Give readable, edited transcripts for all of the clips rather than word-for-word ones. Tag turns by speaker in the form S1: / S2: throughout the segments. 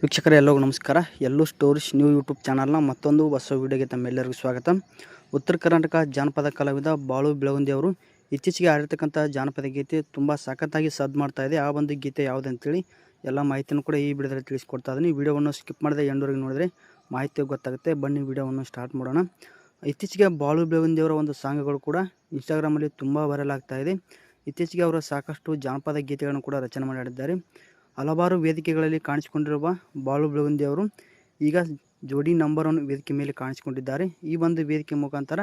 S1: ವೀಕ್ಷಕರೇ ಎಲ್ಲರಿಗೂ ನಮಸ್ಕಾರ. ಎಲ್ಲೂ ಸ್ಟೋರೀಸ್ ನ್ಯೂ ಯೂಟ್ಯೂಬ್ ಚಾನಲ್ನ ಮತ್ತೊಂದು ಹೊಸ ವಿಡಿಯೋಗೆ ತಮ್ಮೆಲ್ಲರಿಗೂ ಸ್ವಾಗತ. ಉತ್ತರ ಕರ್ನಾಟಕ ಜಾನಪದ ಕಲಾವಿದ ಬಾಳು ಬೆಳಗುಂದಿ ಅವರು ಇತ್ತೀಚೆಗೆ ಆಡಿರ್ತಕ್ಕಂಥ ಜಾನಪದ ಗೀತೆ ತುಂಬ ಸಖತ್ತಾಗಿ ಸದ್ದು ಮಾಡ್ತಾ ಇದೆ. ಆ ಒಂದು ಗೀತೆ ಯಾವುದು ಅಂತೇಳಿ ಎಲ್ಲ ಮಾಹಿತಿಯನ್ನು ಕೂಡ ಈ ವಿಡಿಯೋದಲ್ಲಿ ತಿಳಿಸ್ಕೊಡ್ತಾ ಇದ್ದೀನಿ. ವಿಡಿಯೋವನ್ನು ಸ್ಕಿಪ್ ಮಾಡದೆ ಎಂಡವರೆಗೆ ನೋಡಿದ್ರೆ ಮಾಹಿತಿ ಗೊತ್ತಾಗುತ್ತೆ. ಬನ್ನಿ ವಿಡಿಯೋವನ್ನು ಸ್ಟಾರ್ಟ್ ಮಾಡೋಣ. ಇತ್ತೀಚೆಗೆ ಬಾಳು ಬೆಳಗುಂದಿ ಅವರ ಒಂದು ಸಾಂಗ್ಗಳು ಕೂಡ ಇನ್ಸ್ಟಾಗ್ರಾಮಲ್ಲಿ ತುಂಬ ವೈರಲ್ ಆಗ್ತಾ ಇದೆ. ಇತ್ತೀಚೆಗೆ ಅವರು ಸಾಕಷ್ಟು ಜಾನಪದ ಗೀತೆಗಳನ್ನು ಕೂಡ ರಚನೆ ಮಾಡಿದ್ದಾರೆ. ಹಲವಾರು ವೇದಿಕೆಗಳಲ್ಲಿ ಕಾಣಿಸಿಕೊಂಡಿರುವ ಬಾಳು ಬೆಳಗುಂದಿ ಅವರು ಈಗ ಜೋಡಿ ನಂಬರ್ 1 ವೇದಿಕೆ ಮೇಲೆ ಕಾಣಿಸಿಕೊಂಡಿದ್ದಾರೆ. ಈ ಒಂದು ವೇದಿಕೆ ಮುಖಾಂತರ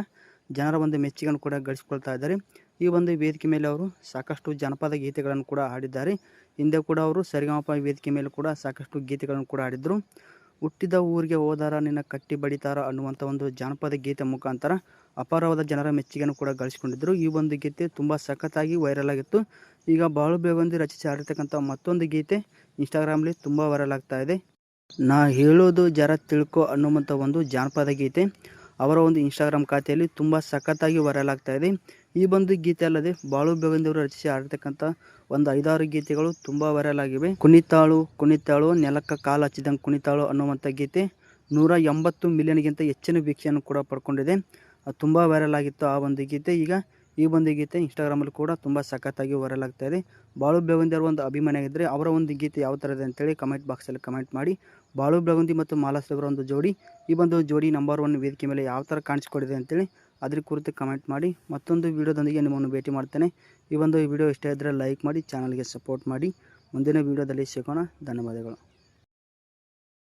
S1: ಜನರ ಒಂದು ಮೆಚ್ಚುಗೆಯನ್ನು ಕೂಡ ಗಳಿಸಿಕೊಳ್ತಾ ಇದ್ದಾರೆ. ಈ ಒಂದು ವೇದಿಕೆ ಮೇಲೆ ಅವರು ಸಾಕಷ್ಟು ಜಾನಪದ ಗೀತೆಗಳನ್ನು ಕೂಡ ಹಾಡಿದ್ದಾರೆ. ಹಿಂದೆ ಕೂಡ ಅವರು ಸರಿಗಮಪ ವೇದಿಕೆ ಮೇಲೆ ಕೂಡ ಸಾಕಷ್ಟು ಗೀತೆಗಳನ್ನು ಕೂಡ ಹಾಡಿದರು. ಹುಟ್ಟಿದ ಊರಿಗೆ ಹೋದಾರ ನಿನ್ನ ಕಟ್ಟಿ ಬಡಿತಾರ ಅನ್ನುವಂಥ ಒಂದು ಜಾನಪದ ಗೀತೆ ಮುಖಾಂತರ ಅಪಾರವಾದ ಜನರ ಮೆಚ್ಚುಗೆಯನ್ನು ಕೂಡ ಗಳಿಸಿಕೊಂಡಿದ್ದರು. ಈ ಒಂದು ಗೀತೆ ತುಂಬ ಸಖತ್ತಾಗಿ ವೈರಲ್ ಆಗಿತ್ತು. ಈಗ ಬಾಳು ಬೆಳಗುಂದಿ ರಚಿಸಿ ಹಾಡಿರ್ತಕ್ಕಂಥ ಮತ್ತೊಂದು ಗೀತೆ ಇನ್ಸ್ಟಾಗ್ರಾಮ್ಲಿ ತುಂಬ ವೈರಲ್ ಆಗ್ತಾ ಇದೆ. ನಾ ಹೇಳೋದು ಜರ ತಿಳ್ಕೊ ಅನ್ನುವಂಥ ಒಂದು ಜಾನಪದ ಗೀತೆ ಅವರ ಒಂದು ಇನ್ಸ್ಟಾಗ್ರಾಮ್ ಖಾತೆಯಲ್ಲಿ ತುಂಬ ಸಖತ್ತಾಗಿ ವೈರಲ್ ಆಗ್ತಾ ಇದೆ. ಈ ಒಂದು ಗೀತೆ ಅಲ್ಲದೆ ಬಾಳು ಬೆಳಗುಂದಿ ಅವರು ರಚಿಸಿ ಹಾಡಿರ್ತಕ್ಕಂಥ ಒಂದು 5-6 ಗೀತೆಗಳು ತುಂಬ ವೈರಲ್ ಆಗಿವೆ. ಕುಣಿತಾಳು ಕುಣಿತಾಳು ನೆಲಕ್ಕ ಕಾಲು ಹಚ್ಚಿದಂಗೆ ಕುಣಿತಾಳು ಅನ್ನುವಂಥ ಗೀತೆ 180 ಮಿಲಿಯನ್ಗಿಂತ ಹೆಚ್ಚಿನ ವೀಕ್ಷಣೆಯನ್ನು ಕೂಡ ಪಡ್ಕೊಂಡಿದೆ. ಅದು ತುಂಬ ವೈರಲ್ ಆಗಿತ್ತು ಆ ಒಂದು ಗೀತೆ. ಈಗ ಈ ಒಂದು ಗೀತೆ ಇನ್ಸ್ಟಾಗ್ರಾಮಲ್ಲಿ ಕೂಡ ತುಂಬ ಸಖತ್ತಾಗಿ ವೈರಲ್ ಆಗ್ತಾ ಇದೆ. ಬಾಳು ಬೆಳಗುಂದಿ ಅವರ ಒಂದು ಅಭಿಮಾನಿ ಆಗಿದ್ದರೆ ಅವರ ಒಂದು ಗೀತೆ ಯಾವ ಥರ ಇದೆ ಅಂತೇಳಿ ಕಮೆಂಟ್ ಬಾಕ್ಸಲ್ಲಿ ಕಮೆಂಟ್ ಮಾಡಿ. ಬಾಳು ಬೆಳಗುಂದಿ ಮತ್ತು ಮಾಲಾಶ್ರೀ ಅವರ ಒಂದು ಜೋಡಿ, ಈ ಒಂದು ಜೋಡಿ ನಂಬರ್ 1 ವೇದಿಕೆ ಮೇಲೆ ಯಾವ ಥರ ಕಾಣಿಸ್ಕೊಂಡಿದೆ ಅಂತೇಳಿ ಅದ್ರ ಕುರಿತು ಕಮೆಂಟ್ ಮಾಡಿ. ಮತ್ತೊಂದು ವಿಡಿಯೋದೊಂದಿಗೆ ನಿಮ್ಮನ್ನು ಭೇಟಿ ಮಾಡ್ತೇನೆ. ಈ ಒಂದು ವಿಡಿಯೋ ಇಷ್ಟ ಇದ್ದರೆ ಲೈಕ್ ಮಾಡಿ, ಚಾನಲ್ಗೆ ಸಪೋರ್ಟ್ ಮಾಡಿ. ಮುಂದಿನ ವಿಡಿಯೋದಲ್ಲಿ ಸಿಗೋಣ. ಧನ್ಯವಾದಗಳು.